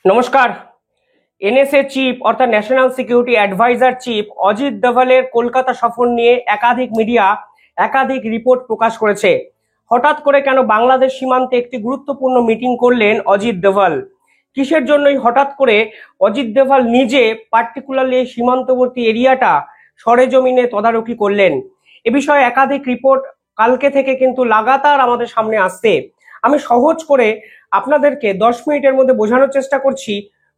নমস্কার। NSA chief অর্থাৎ national security adviser chief Ajit দোভালের কলকাতা সফর নিয়ে একাধিক মিডিয়া একাধিক রিপোর্ট প্রকাশ করেছে। হঠাৎ করে কেন বাংলাদেশ সীমান্তে একটি গুরুত্বপূর্ণ মিটিং করলেন অজিত দোভাল? কিসের জন্যই হঠাৎ করে অজিত দোভাল নিজে পার্টিকুলারলি এই সীমান্তবর্তী এরিয়াটা সরেজমিনে তদারকি করলেন? এ বিষয়ে একাধিক রিপোর্ট কালকে থেকে কিন্তু লাগাতার আমাদের সামনে আসছে। আমি সহজ করে আপনাদেরকে 10 মিনিটের মধ্যে বোঝানোর চেষ্টা করছি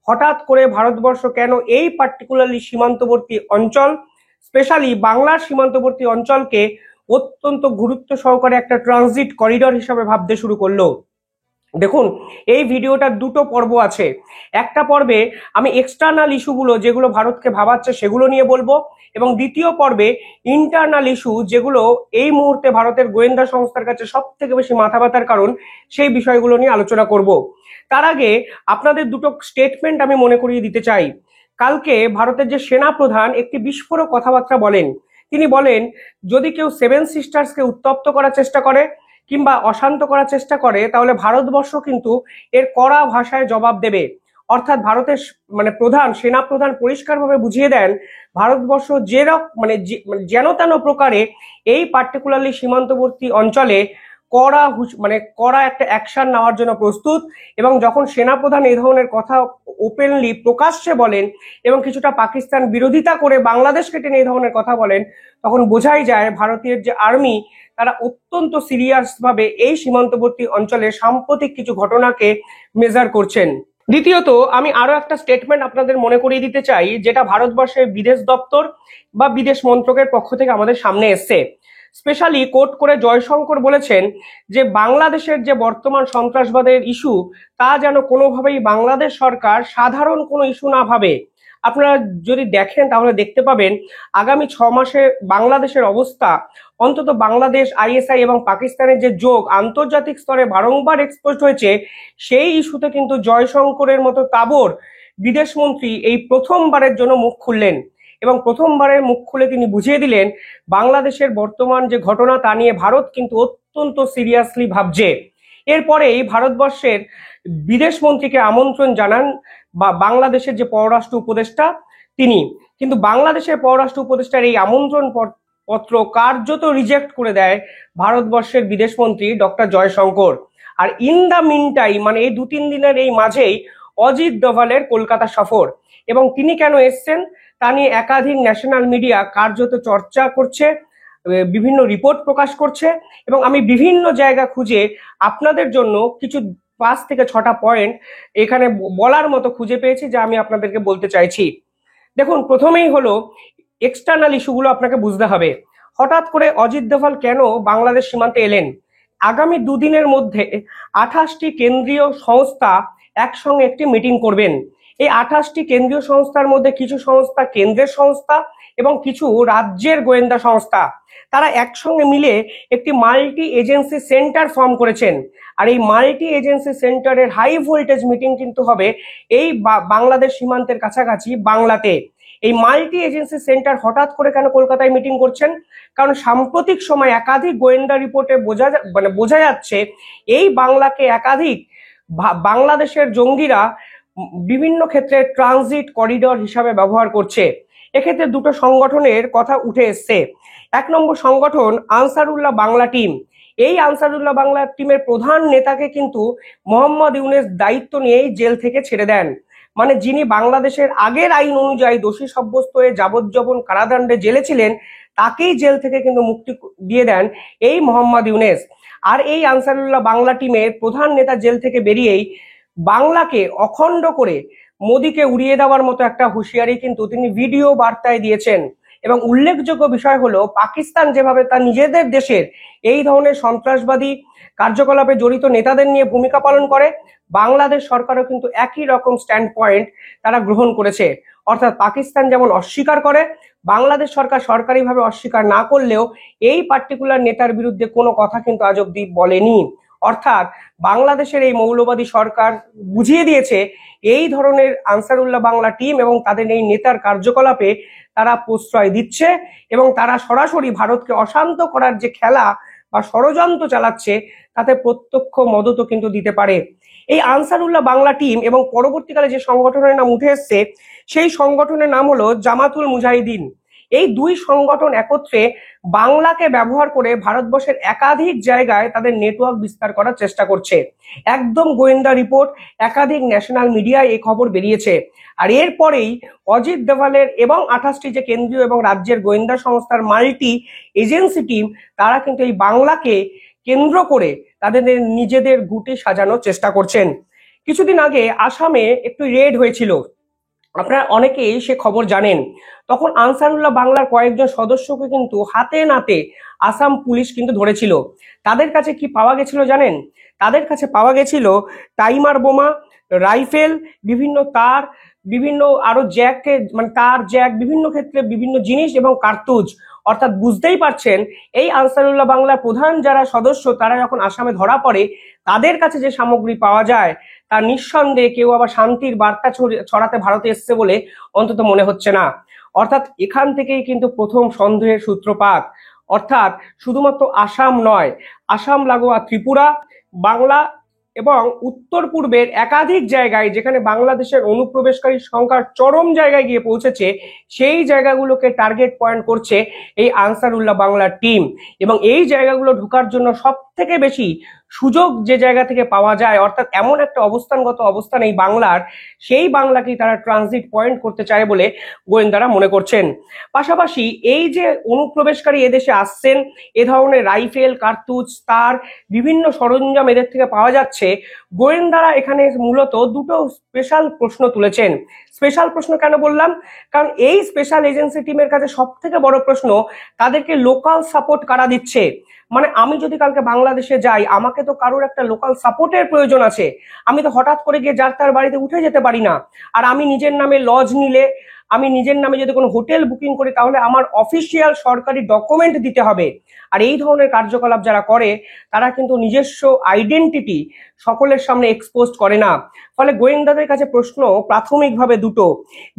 হঠাৎ করে ভারতবর্ষ কেন এই পার্টিকুলারলি সীমান্তবর্তী অঞ্চল, স্পেশালি বাংলার সীমান্তবর্তী অঞ্চলকে অত্যন্ত গুরুত্ব সহকারে একটা ট্রানজিট করিডর হিসাবে ভাবতে শুরু করলো। দেখুন, এই ভিডিওটার দুটো পর্ব আছে। একটা পর্বে আমি এক্সটার্নাল ইস্যুগুলো যেগুলো ভারতকে ভাবাচ্ছে সেগুলো নিয়ে বলবো, এবং দ্বিতীয় পর্বে ইন্টারনাল ইস্যু যেগুলো এই মুহূর্তে ভারতের গোয়েন্দা সংস্থার কাছে সব থেকে বেশি মাথা ব্যথার কারণ, সেই বিষয়গুলো নিয়ে আলোচনা করব। তার আগে আপনাদের দুটো স্টেটমেন্ট আমি মনে করিয়ে দিতে চাই। কালকে ভারতের যে সেনা প্রধান একটি বিস্ফোরক কথাবার্তা বলেন। তিনি বলেন, যদি কেউ সেভেন সিস্টার্সকে উত্তপ্ত করার চেষ্টা করে কিংবা অশান্ত করার চেষ্টা করে তাহলে ভারতবর্ষ কিন্তু এর কড়া ভাষায় জবাব দেবে। অর্থাৎ ভারতের সেনা প্রধান পরিষ্কারভাবে বুঝিয়ে দেন ভারতবর্ষ যেন তেন প্রকারে এই পার্টিকুলারলি সীমান্তবর্তী অঞ্চলে কড়া একটা অ্যাকশন নেওয়ার জন্য প্রস্তুত। এবং যখন সেনাপ্রধান এই ধরনের কথা ওপেনলি প্রকাশ্যে বলেন এবং কিছুটা পাকিস্তান বিরোধিতা করে বাংলাদেশকে টেনে এই ধরনের কথা বলেন, তখন বোঝাই যায় ভারতীয় যে আর্মি তারা অত্যন্ত সিরিয়াস ভাবে এই সীমান্তবর্তী অঞ্চলে সাম্প্রতিক কিছু ঘটনাকে মেজার করছেন। দ্বিতীয়ত, আমি আরো একটা স্টেটমেন্ট আপনাদের মনে করিয়ে দিতে চাই, যেটা ভারতবর্ষের বিদেশ দপ্তর বা বিদেশ মন্ত্রকের পক্ষ থেকে আমাদের সামনে এসছে। স্পেশালি কোট করে জয়শঙ্কর বলেছেন যে বাংলাদেশের যে বর্তমান সন্ত্রাসবাদের ইস্যু, তা যেন কোনোভাবেই বাংলাদেশ সরকার সাধারণ কোনো ইস্যু না ভাবে। আপনারা যদি দেখেন তাহলে দেখতে পাবেন আগামী 6 মাসে বাংলাদেশের অবস্থা, অন্তত বাংলাদেশ, আইএসআই এবং পাকিস্তানের যে যোগ আন্তর্জাতিক স্তরে বারংবার এক্সপোজ হয়েছে, সেই ইস্যুতে কিন্তু জয়শঙ্করের মতো তাবর বিদেশমন্ত্রী এই প্রথমবারের জন্য মুখ খুললেন। এবং প্রথমবারের মুখ খুলে তিনি বুঝিয়ে দিলেন বাংলাদেশের বর্তমান যে ঘটনা তা নিয়ে ভারত কিন্তু অত্যন্ত সিরিয়াসলি ভাবছে। এরপরেই ভারতবর্ষের বিদেশ মন্ত্রীকে আমন্ত্রণ জানান বাংলাদেশের যে পররাষ্ট্র উপদেষ্টা তিনি, কিন্তু বাংলাদেশের পররাষ্ট্র উপদেষ্টার এই আমন্ত্রণ পত্র কার্যত রিজেক্ট করে দেয় ভারতবর্ষের বিদেশ মন্ত্রী ডক্টর জয়শঙ্কর। আর ইন দা মিন টাইম, এই 2-3 দিনের এই মাঝেই অজিত দোভালের কলকাতা সফর, এবং তিনি কেন এসছেন তা নিয়ে একাধিক ন্যাশনাল মিডিয়া কার্যত চর্চা করছে, বিভিন্ন রিপোর্ট প্রকাশ করছে, এবং আমি বিভিন্ন জায়গা খুঁজে আপনাদের জন্য কিছু 5 থেকে 6টা পয়েন্ট এখানে বলার মতো খুঁজে পেয়েছি, যা আমি আপনাদেরকে বলতে চাইছি। দেখুন, প্রথমেই হলো এক্সটার্নাল ইস্যুগুলো আপনাকে বুঝতে হবে। হঠাৎ করে অজিত দোভাল কেন বাংলাদেশ সীমান্তে এলেন? আগামী 2 দিনের মধ্যে 28টি কেন্দ্রীয় সংস্থা একসঙ্গে একটি মিটিং করবেন। এই 28টি কেন্দ্রীয় সংস্থার মধ্যে কিছু সংস্থা কেন্দ্রের সংস্থা এবং কিছু রাজ্যের গোয়েন্দা সংস্থা, তারা একসঙ্গে মিলে একটি মাল্টি এজেন্সি সেন্টার ফর্ম করেছেন। আর এই মাল্টি এজেন্সি সেন্টারের হাই ভোল্টেজ মিটিং কিন্তু হবে এই বাংলাদেশ সীমান্তের কাছাকাছি বাংলাতে। এই মাল্টি এজেন্সি সেন্টার হঠাৎ করে কেন কলকাতায় মিটিং করছেন? কারণ সাম্প্রতিক সময় একাধিক গোয়েন্দা রিপোর্টে বোঝা যাচ্ছে এই বাংলাকে একাধিক বাংলাদেশের জঙ্গিরা বিভিন্ন ক্ষেত্রে ট্রানজিট করিডর হিসাবে ব্যবহার করছে। এক্ষেত্রে দুটো সংগঠনের কথা উঠে এসছে। 1 নম্বর সংগঠন আনসারুল্লাহ বাংলা টিম। এই আনসারুল্লাহ বাংলা টিমের প্রধান নেতাকে কিন্তু মোহাম্মদ ইউনূস দায়িত্ব নিয়েই জেল থেকে ছেড়ে দেন। মানে যিনি বাংলাদেশের আগের আইন অনুযায়ী দোষী সাব্যস্ত হয়ে যাবজ্জীবন কারাদণ্ডে জেলে ছিলেন, তাকেই জেল থেকে কিন্তু মুক্তি দিয়ে দেন এই মোহাম্মদ ইউনূস। আর এই আনসারুল্লাহ বাংলা টিমের প্রধান নেতা জেল থেকে বেরিয়েই বাংলাকে অখণ্ড করে মোদিকে উড়িয়ে দেওয়ার মতো একটা হুঁশিয়ারি কিন্তু তিনি ভিডিও বার্তায় দিয়েছেন। এবং উল্লেখযোগ্য বিষয় হলো, পাকিস্তান যেভাবে তার নিজেদের দেশের এই ধরনের সন্ত্রাসবাদী কার্যকলাপে জড়িত নেতাদের নিয়ে ভূমিকা পালন করে, বাংলাদেশ সরকারও কিন্তু একই রকম স্ট্যান্ড পয়েন্ট তারা গ্রহণ করেছে। অর্থাৎ পাকিস্তান যেমন অস্বীকার করে, বাংলাদেশ সরকার সরকারিভাবে অস্বীকার না করলেও এই পার্টিকুলার নেতার বিরুদ্ধে কোনো কথা কিন্তু আজ অব্দি বলেনি। অর্থাৎ বাংলাদেশের এই মৌলবাদী সরকার বুঝিয়ে দিয়েছে এই ধরনের আনসারুল্লাহ বাংলা টিম এবং তাদের এই নেতার কার্যকলাপে তারা প্রশ্রয় দিচ্ছে, এবং তারা সরাসরি ভারতকে অশান্ত করার যে খেলা বা ষড়যন্ত্র চালাচ্ছে তাতে প্রত্যক্ষ মদতও কিন্তু দিতে পারে। এই আনসারুল্লাহ বাংলা টিম এবং পরবর্তীকালে যে সংগঠনের নাম উঠে এসছে সেই সংগঠনের নাম হলো জামাতুল মুজাহিদিন। এই দুই সংগঠন একত্রে বাংলাকে ব্যবহার করে ভারতবর্ষের একাধিক জায়গায় তাদের নেটওয়ার্ক বিস্তার করার চেষ্টা করছে। একদম গোয়েন্দা রিপোর্ট, একাধিক ন্যাশনাল মিডিয়ায় এই খবর বেরিয়েছে। আর এরপরেই অজিত দোভালের এবং 28টি যে কেন্দ্রীয় এবং রাজ্যের গোয়েন্দা সংস্থার মাল্টি এজেন্সি টিম, তারা কিন্তু এই বাংলাকে কেন্দ্র করে তাদের নিজেদের গুটি সাজানোর চেষ্টা করছেন। কিছুদিন আগে আসামে একটু রেড হয়েছিল, আপনারা অনেকেই সে খবর জানেন। তখন আনসারুল্লাহ বাংলার কয়েকজন সদস্যকে কিন্তু হাতে নাতে আসাম পুলিশ কিন্তু ধরেছিল। তাদের কাছে কি পাওয়া গেছিল জানেন? তাদের কাছে পাওয়া গেছিল টাইমার বোমা, রাইফেল, বিভিন্ন তার, বিভিন্ন আরো জ্যাককে মানে তার জ্যাক, বিভিন্ন ক্ষেত্রে বিভিন্ন জিনিস এবং কার্তুজ। অর্থাৎ বুঝতেই পারছেন এই আনসারুল্লাহ বাংলার প্রধান যারা সদস্য তারা যখন আসামে ধরা পড়ে, তাদের কাছে যে সামগ্রী পাওয়া যায় তা নিঃসন্দেহে কেউ আবার শান্তির বার্তা ছড়াতে ভারতে এসছে বলে অন্তত মনে হচ্ছে না। অর্থাৎ এখান থেকেই কিন্তু প্রথম সন্দেহের সূত্রপাত। অর্থাৎ শুধুমাত্র আসাম নয়, আসাম লাগোয়া ত্রিপুরা, বাংলা এবং উত্তর পূর্বের একাধিক জায়গায় যেখানে বাংলাদেশের অনুপ্রবেশকারীর সংখ্যা চরম জায়গায় গিয়ে পৌঁছেছে, সেই জায়গাগুলোকে টার্গেট পয়েন্ট করছে এই আনসারুল্লাহ বাংলার টিম। এবং এই জায়গাগুলো ঢোকার জন্য সব থেকে বেশি সুযোগ যে জায়গা থেকে পাওয়া যায়, অর্থাৎ এমন একটা অবস্থানগত অবস্থান এই বাংলার, সেই বাংলাকেই তারা ট্রানজিট পয়েন্ট করতে চায় বলে গোয়েন্দারা মনে করছেন। পাশাপাশি এই যে অনুপ্রবেশকারী এদেশে আসছেন, এ ধরনের রাইফেল, কার্তুজ, তার, বিভিন্ন সরঞ্জাম এদের থেকে পাওয়া যাচ্ছে, গোয়েন্দারা এখানে মূলত দুটো স্পেশাল প্রশ্ন তুলেছেন। স্পেশাল প্রশ্ন কেন বললাম? কারণ এই স্পেশাল এজেন্সি টিমের কাছে সব থেকে বড় প্রশ্ন, তাদেরকে লোকাল সাপোর্ট কারা দিচ্ছে। মানে আমি যদি কালকে বাংলাদেশে যাই, আমাকে তো কারোর একটা লোকাল সাপোর্টের প্রয়োজন আছে। আমি তো হঠাৎ করে গিয়ে যার তার বাড়িতে উঠে যেতে পারি না। আর আমি নিজের নামে লজ নিলে, আমি নিজের নামে যদি কোনো হোটেল বুকিং করি, তাহলে আমার অফিসিয়াল সরকারি ডকুমেন্ট দিতে হবে। আর এই ধরনের কার্যকলাপ যারা করে তারা কিন্তু নিজস্ব আইডেন্টিটি সকলের সামনে এক্সপোজ করে না। ফলে গোয়েন্দাদের কাছে প্রশ্ন প্রাথমিকভাবে দুটো,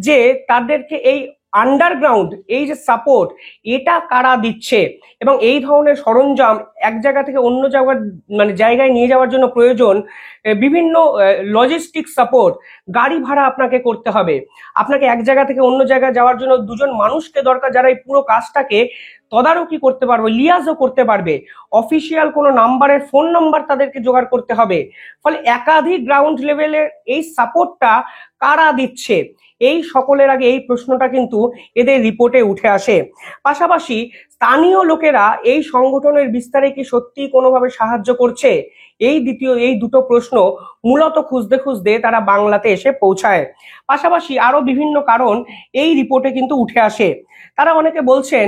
যে তাদেরকে এই আন্ডারগ্রাউন্ড এই যে সাপোর্ট, এটা কারা দিচ্ছে, এবং এই ধরনের সরঞ্জাম এক জায়গা থেকে অন্য জায়গায় নিয়ে যাওয়ার জন্য প্রয়োজন বিভিন্ন লজিস্টিক সাপোর্ট। গাড়ি ভাড়া আপনাকে করতে হবে, আপনাকে এক জায়গা থেকে অন্য জায়গায় যাওয়ার জন্য দুজন মানুষকে দরকার যারা এই পুরো কাজটাকে তদারকি করতে পারবে, লিয়াজও করতে পারবে। অফিসিয়াল কোনো নাম্বারের ফোন নাম্বার তাদেরকে জোগাড় করতে হবে। ফলে একাধিক গ্রাউন্ড লেভেলের এই সাপোর্টটা কারা দিচ্ছে, এই সকলের আগে এই প্রশ্নটা কিন্তু এদের রিপোর্টে উঠে আসে। পাশাপাশি স্থানীয় লোকেরা এই সংগঠনের বিস্তারে কি সত্যি কোনোভাবে সাহায্য করছে, এই দুটো প্রশ্ন মূলত খুঁজতে খুঁজতে তারা বাংলাতে এসে পৌঁছায়। পাশাপাশি আরো বিভিন্ন কারণ এই রিপোর্টে কিন্তু উঠে আসে। তারা অনেকে বলছেন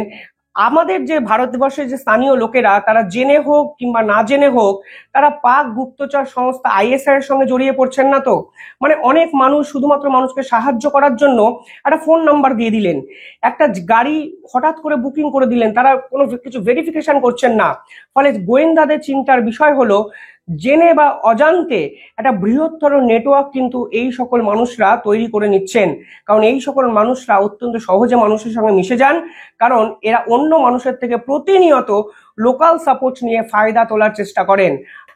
আমাদের যে ভারতবর্ষের যে স্থানীয় লোকেরা, তারা জেনে হোক কিংবা না জেনে হোক, তারা পাক গুপ্তচর সংস্থা আইএসআই এর সঙ্গে জড়িয়ে পড়ছেন না তো। মানে অনেক মানুষ শুধুমাত্র মানুষকে সাহায্য করার জন্য একটা ফোন নাম্বার দিয়ে দিলেন, একটা গাড়ি হঠাৎ করে বুকিং করে দিলেন, তারা কোনো কিছু ভেরিফিকেশন করছেন না। ফলে গোয়েন্দাদের চিন্তার বিষয় হলো জেনে বা অজান্তে একটা বৃহত্তর নেটওয়ার্ক কিন্তু এই সকল মানুষরা তৈরি করে নিচ্ছেন। কারণ এই সকল মানুষরা অত্যন্ত সহজে মানুষের সঙ্গে মিশে যান, কারণ এরা অন্য মানুষের থেকে প্রতিনিয়ত লোকাল সাপোর্ট নিয়ে ফায়দা তোলার চেষ্টা করেন।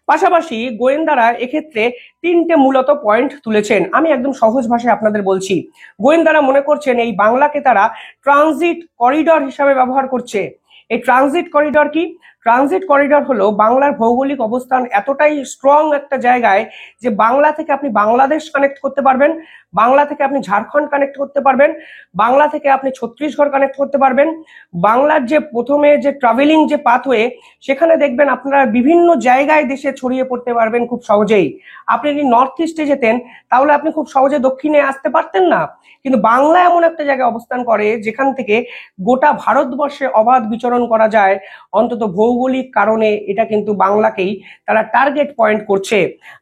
পাশাপাশি গোয়েন্দারা এক্ষেত্রে তিনটে মূলত পয়েন্ট তুলেছেন, আমি একদম সহজ ভাষায় আপনাদের বলছি। গোয়েন্দারা মনে করছেন এই বাংলাকে তারা ট্রানজিট করিডর হিসাবে ব্যবহার করছে। এই ট্রানজিট করিডর কি? ট্রানজিট করিডর হলো বাংলার ভৌগোলিক অবস্থান এতটাই স্ট্রং একটা জায়গায় যে বাংলা থেকে আপনি বাংলাদেশ কানেক্ট করতে পারবেন, বাংলা থেকে আপনি ঝাড়খণ্ড কানেক্ট করতে পারবেন, বাংলা থেকে আপনি ছত্তিশগড় কানেক্ট করতে পারবেন। বাংলার যে প্রথমে যে ট্রাভেলিং যে পাথওয়ে, সেখানে দেখবেন আপনারা বিভিন্ন জায়গায় দেশে ছড়িয়ে পড়তে পারবেন খুব সহজেই। আপনি যদি নর্থ ইস্টে যেতেন তাহলে আপনি খুব সহজে দক্ষিণে আসতে পারতেন না, কিন্তু বাংলা এমন একটা জায়গায় অবস্থান করে যেখান থেকে গোটা ভারতবর্ষে অবাধ বিচরণ করা যায়। অন্তত ভৌগোলিক কারণে এটা কিন্তু বাংলাকেই তারা টার্গেট পয়েন্ট করছে।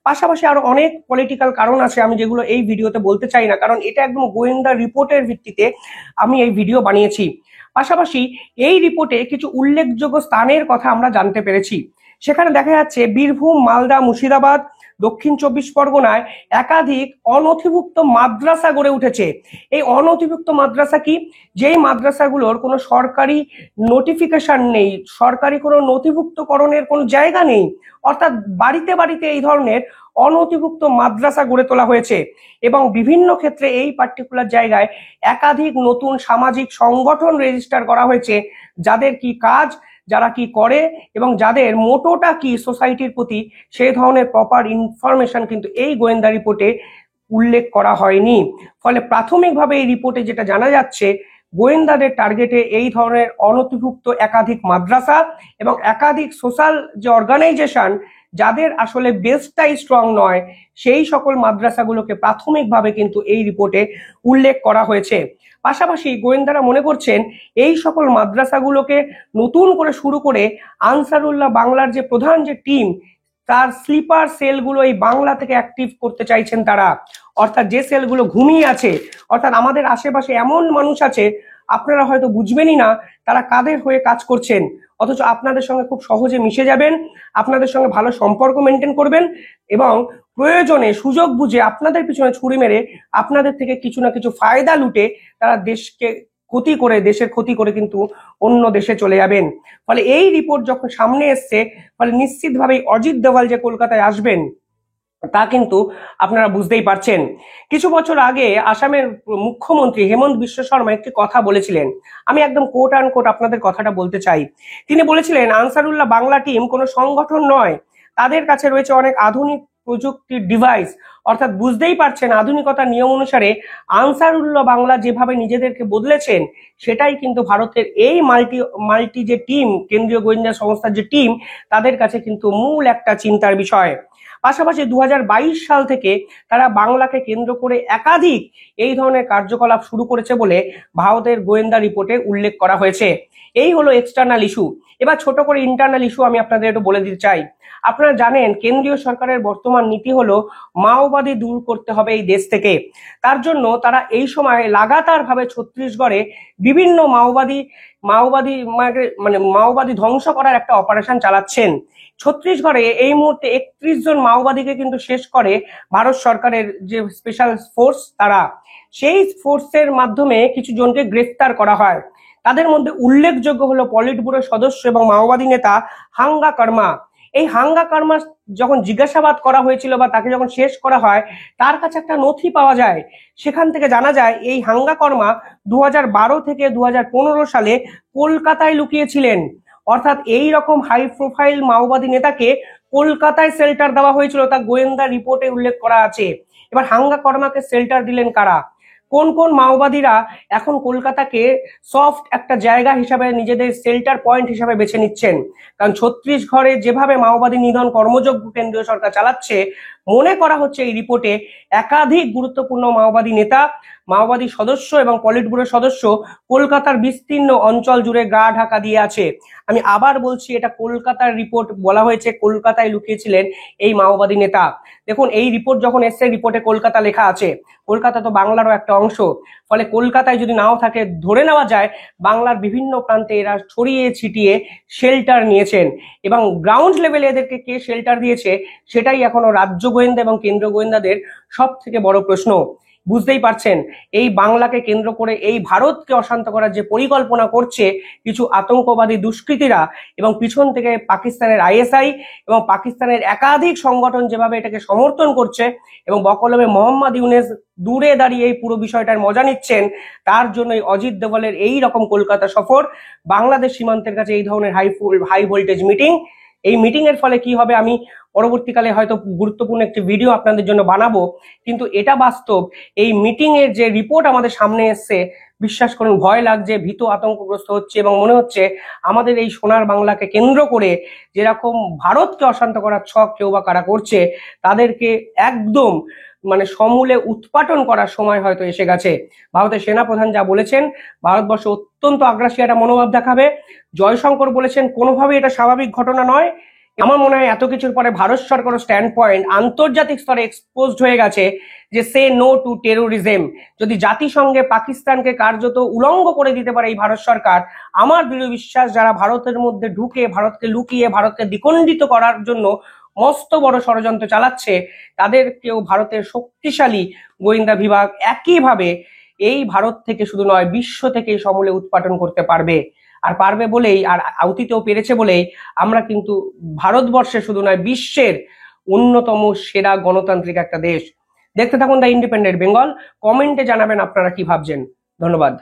পাশাপাশি আরো অনেক পলিটিক্যাল কারণ আছে, আমি যেগুলো এই ভিডিওতে বলতে চাই না, কারণ এটা একদম গোয়েন্দা রিপোর্টের ভিত্তিতে আমি এই ভিডিও বানিয়েছি। পাশাপাশি এই রিপোর্টে কিছু উল্লেখযোগ্য স্থানের কথা আমরা জানতে পেরেছি। সেখানে দেখা যাচ্ছে বীরভূম, মালদা, মুর্শিদাবাদ, দক্ষিণ চব্বিশ পরগনায় একাধিক অনথিভুক্ত মাদ্রাসা গড়ে উঠেছে। এই অনথিভুক্ত মাদ্রাসা কি? যেই মাদ্রাসাগুলোর কোনো সরকারি নোটিফিকেশন নেই, সরকারি কোনো নথিভুক্তকরণের কোনো জায়গা নেই, অর্থাৎ বাড়িতে বাড়িতে এই ধরনের অনথিভুক্ত মাদ্রাসা গড়ে তোলা হয়েছে এবং বিভিন্ন ক্ষেত্রে এই পার্টিকুলার জায়গায় একাধিক নতুন সামাজিক সংগঠন রেজিস্টার করা হয়েছে, যাদের কি কাজ, যারা কি করে এবং যাদের মোটোটা কি সোসাইটির প্রতি, সেই ধরনের প্রপার ইনফরমেশন কিন্তু এই গোয়েন্দা রিপোর্টে উল্লেখ করা হয়নি। ফলে প্রাথমিকভাবে এই রিপোর্টে যেটা জানা যাচ্ছে, গোয়েন্দাদের টার্গেটে এই ধরনের অনথিভুক্ত একাধিক মাদ্রাসা এবং একাধিক সোশ্যাল যে অর্গানাইজেশন যাদের আসলে বেসটাই স্ট্রং নয়, সেই সকল মাদ্রাসাগুলোকে প্রাথমিকভাবে কিন্তু এই রিপোর্টে উল্লেখ করা হয়েছে। পাশাপাশি গোয়েন্দারা মনে করছেন এই সকল মাদ্রাসাগুলোকে নতুন করে শুরু করে আনসারুল্লাহ বাংলার যে প্রধান যে টিম, তার স্লিপার সেলগুলো এই বাংলা থেকে অ্যাক্টিভ করতে চাইছেন তারা। অর্থাৎ যে সেলগুলো ঘুমিয়ে আছে, অর্থাৎ আমাদের আশেপাশে এমন মানুষ আছে আপনারা হয়তো বুঝবেনই না তারা কাদের হয়ে কাজ করছেন, অথচ আপনাদের সঙ্গে খুব সহজে মিশে যাবেন, আপনাদের সঙ্গে ভালো সম্পর্ক মেনটেন করবেন এবং প্রয়োজনে সুযোগ বুঝে আপনাদের পিছনে ছুরি মেরে আপনাদের থেকে কিছু না কিছু ফায়দা লুটে তারা দেশকে ক্ষতি করে, দেশের ক্ষতি করে কিন্তু অন্য দেশে চলে যাবেন। ফলে এই রিপোর্ট যখন সামনে এসছে, ফলে নিশ্চিতভাবেই অজিত দোভাল যে কলকাতায় আসবেন তা কিন্তু আপনারা বুঝতেই পারছেন। কিছু বছর আগে আসামের মুখ্যমন্ত্রী হেমন্ত বিশ্ব শর্মা একটি কথা বলেছিলেন, আমি একদম কোট আন কোট আপনাদের কথাটা বলতে চাই। তিনি বলেছিলেন, আনসারুল্লাহ বাংলা টিম কোনো সংগঠন নয়, তাদের কাছে রয়েছে অনেক আধুনিক প্রযুক্তির ডিভাইস। অর্থাৎ বুঝতেই পারছেন আধুনিকতার নিয়ম অনুসারে আনসারুল্লাহ বাংলা যেভাবে নিজেদেরকে বদলেছেন, সেটাই কিন্তু ভারতের এই মাল্টি যে টিম, কেন্দ্রীয় গোয়েন্দা সংস্থার যে টিম, তাদের কাছে কিন্তু মূল একটা চিন্তার বিষয়। পাশাপাশি 2022 সাল থেকে তারা বাংলাকে কেন্দ্র করে একাধিক এই ধরনের কার্যকলাপ শুরু করেছে বলে ভারতের গোয়েন্দা রিপোর্টে উল্লেখ করা হয়েছে। এই হলো এক্সটার্নাল ইস্যু। এবার ছোট করে ইন্টারনাল ইস্যু আমি আপনাদের একটু বলে দিতে চাই। আপনারা জানেন কেন্দ্রীয় সরকারের বর্তমান নীতি হলো মাওবাদী দূর করতে হবে এই দেশ থেকে। তার জন্য তারা এই সময় লাগাতার ভাবে ছত্তিশগড়ে বিভিন্ন মাওবাদী ধ্বংস করার একটা অপারেশন চালাচ্ছেন। ছত্তিশগড়ে এই মুহূর্তে 31 জন মাওবাদীকে কিন্তু শেষ করে ভারত সরকারের যে স্পেশাল ফোর্স, তারা সেই ফোর্সের মাধ্যমে কিছু জনকে গ্রেফতার করা হয়। তাদের মধ্যে উল্লেখযোগ্য হলো পলিট ব্যুরোর সদস্য এবং মাওবাদী নেতা হাঙ্গা কর্মা। এই হাঙ্গা কর্মা যখন জিজ্ঞাসাবাদ করা হয়েছিল বা তাকে যখন শেষ করা হয়, তার কাছে একটা নথি পাওয়া যায়। সেখান থেকে জানা যায় এই হাঙ্গা কর্মা 2012 থেকে 2015 সালে কলকাতায় লুকিয়েছিলেন। অর্থাৎ এই রকম হাই প্রোফাইল মাওবাদী নেতাকে কলকাতায় শেল্টার দেওয়া হয়েছিল, তা গোয়েন্দা রিপোর্টে উল্লেখ করা আছে। এবার হাঙ্গা কর্মাকে শেল্টার দিলেন কারা? কোন কোন মাওবাদীরা এখন কলকাতাকে সফট একটা জায়গা হিসাবে নিজেদের শেল্টার পয়েন্ট হিসাবে বেছে নিচ্ছেন? কারণ ছত্তিশগড়ে যেভাবে মাওবাদী নিধন কর্মযজ্ঞ কেন্দ্রীয় সরকার চালাচ্ছে, মনে করা হচ্ছে এই রিপোর্টে একাধিক গুরুত্বপূর্ণ মাওবাদী নেতা, মাওবাদী সদস্য এবং পলিট ব্যুরোর সদস্য কলকাতার বিস্তীর্ণ অঞ্চল জুড়ে গা ঢাকা দিয়ে আছে। আমি আবার বলছি, এটা কলকাতার রিপোর্ট, বলা হয়েছে কলকাতায় লুকিয়েছিলেন এই মাওবাদী নেতা। দেখুন, এই রিপোর্ট যখন এসছে, রিপোর্টে কলকাতা লেখা আছে। কলকাতা তো বাংলারও একটা অংশ, ফলে কলকাতায় যদি নাও থাকে, ধরে নেওয়া যায় বাংলার বিভিন্ন প্রান্তে এরা ছড়িয়ে ছিটিয়ে শেল্টার নিয়েছেন। এবং গ্রাউন্ড লেভেলে এদেরকে কে শেল্টার দিয়েছে, সেটাই এখনো রাজ্য গোয়েন্দা এবং কেন্দ্র গোয়েন্দাদের সব থেকে বড় প্রশ্ন। বুঝতেই পারছেন এই বাংলাকে কেন্দ্র করে এই ভারতকে অশান্ত করার যে পরিকল্পনা করছে কিছু আতঙ্কবাদী দুষ্কৃতীরা, এবং পিছন থেকে পাকিস্তানের আইএসআই এবং পাকিস্তানের একাধিক সংগঠন যেভাবে এটাকে সমর্থন করছে, এবং বকলমে মোহাম্মদ ইউনেস দূরে দাঁড়িয়ে এই পুরো বিষয়টার মজা নিচ্ছেন, তার জন্যই অজিত দোভালের এই রকম কলকাতা সফর, বাংলাদেশ সীমান্তের কাছে এই ধরনের হাই ভোল্টেজ মিটিং। এই মিটিং এর ফলে কি হবে আমি পরবর্তীকালে হয়তো গুরুত্বপূর্ণ একটি ভিডিও আপনাদের জন্য বানাবো, কিন্তু এটা বাস্তব। এই মিটিং এর যে রিপোর্ট আমাদের সামনে এসছে, বিশ্বাস করুন ভয় লাগছে, ভীত আতঙ্কগ্রস্ত হচ্ছে, এবং মনে হচ্ছে আমাদের এই সোনার বাংলাকে কেন্দ্র করে যেরকম ভারতকে অশান্ত করার ছক কেউ বা কারা করছে, তাদেরকে একদম সমূলে উৎপাটন করার সময় হয়তো এসে গেছে। ভারতের সেনাপ্রধান যা বলেছেন, ভারতবর্ষ অত্যন্ত আগ্রাসী একটা মনোভাব দেখাবে। জয়শঙ্কর বলেছেন কোনোভাবেই এটা স্বাভাবিক ঘটনা নয়। আমার মনে হয় এত কিছুর পরে ভারত সরকারের স্ট্যান্ড পয়েন্ট আন্তর্জাতিক স্তরে এক্সপোজড হয়ে গেছে যে সে নো টু টেরোরিজম। যদি জাতিসংঘে পাকিস্তানকে কার্যত উলঙ্গ করে দিতে পারে এই ভারত সরকার, আমার দৃঢ় বিশ্বাস যারা ভারতের মধ্যে ঢুকে ভারতকে লুকিয়ে ভারতকে দ্বিখণ্ডিত করার জন্য মস্ত বড় ষড়যন্ত্র চালাচ্ছে, তাদেরকেও ভারতের শক্তিশালী গোয়েন্দা বিভাগ একইভাবে এই ভারত থেকে শুধু নয়, বিশ্ব থেকে সমূলে উৎপাটন করতে পারবে। আর পারবে বলেই, আর অতীতেও পেরেছে বলেই আমরা কিন্তু ভারতবর্ষে শুধু নয়, বিশ্বের অন্যতম সেরা গণতান্ত্রিক একটা দেশ। দেখতে থাকুন দ্য ইন্ডিপেন্ডেন্ট বেঙ্গল। কমেন্টে জানাবেন আপনারা কি ভাবছেন। ধন্যবাদ।